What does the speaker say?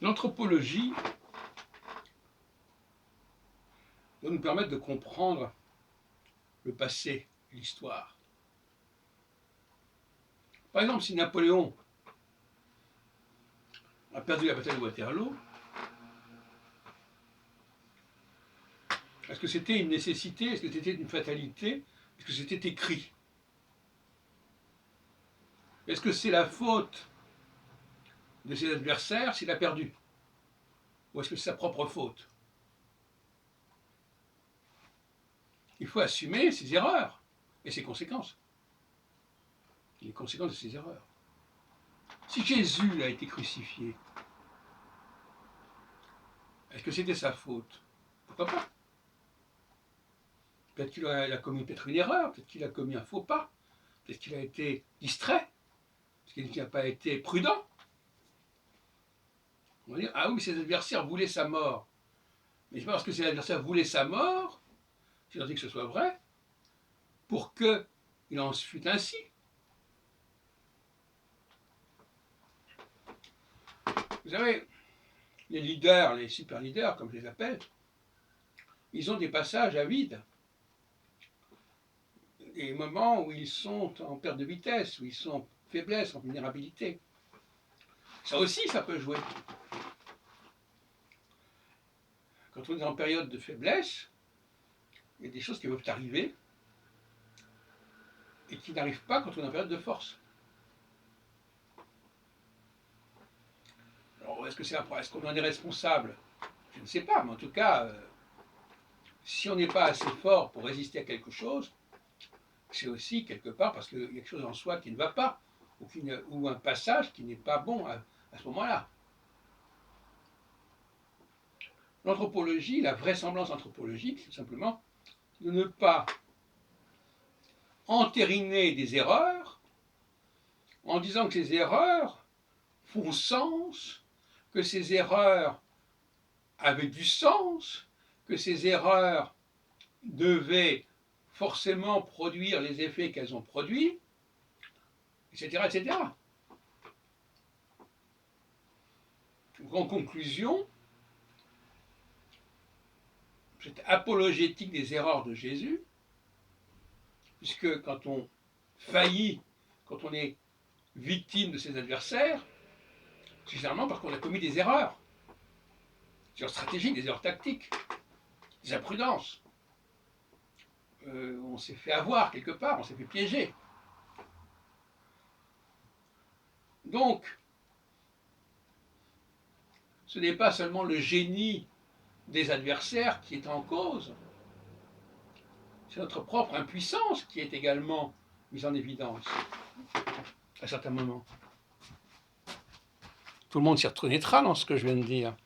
L'anthropologie doit nous permettre de comprendre le passé, l'histoire. Par exemple, si Napoléon a perdu la bataille de Waterloo, est-ce que c'était une nécessité? Est-ce que c'était une fatalité? Est-ce que c'était écrit? Est-ce que c'est la faute de ses adversaires s'il a perdu? Ou est-ce que c'est sa propre faute? Il faut assumer ses erreurs et ses conséquences. Les conséquences de ses erreurs. Si Jésus a été crucifié, est-ce que c'était sa faute? Pourquoi pas? Peut-être qu'il a commis peut-être une erreur, peut-être qu'il a commis un faux pas, peut-être qu'il a été distrait, peut-être qu'il n'a pas été prudent. On va dire, ah oui, ses adversaires voulaient sa mort. Mais c'est pas parce que ses adversaires voulaient sa mort, si j'en dis que ce soit vrai, pour qu'il en fût ainsi. Vous savez, les leaders, les super leaders, comme je les appelle, ils ont des passages à vide. Des moments où ils sont en perte de vitesse, où ils sont en faiblesse, en vulnérabilité. Ça aussi, ça peut jouer. Quand on est en période de faiblesse, il y a des choses qui peuvent arriver et qui n'arrivent pas quand on est en période de force. Alors, est-ce qu'on en est responsable? Je ne sais pas, mais en tout cas, si on n'est pas assez fort pour résister à quelque chose, c'est aussi quelque part parce qu'il y a quelque chose en soi qui ne va pas, ou un passage qui n'est pas bon à ce moment-là. L'anthropologie, la vraisemblance anthropologique, c'est simplement de ne pas entériner des erreurs en disant que ces erreurs font sens, que ces erreurs avaient du sens, que ces erreurs devaient forcément produire les effets qu'elles ont produits, etc., etc. Donc, en conclusion, cette apologétique des erreurs de Jésus, puisque quand on faillit, quand on est victime de ses adversaires, c'est généralement parce qu'on a commis des erreurs stratégiques, des erreurs tactiques, des imprudences. On s'est fait avoir quelque part, on s'est fait piéger. Donc, ce n'est pas seulement le génie des adversaires qui est en cause, c'est notre propre impuissance qui est également mise en évidence à certains moments. Tout le monde s'y reconnaîtra dans ce que je viens de dire.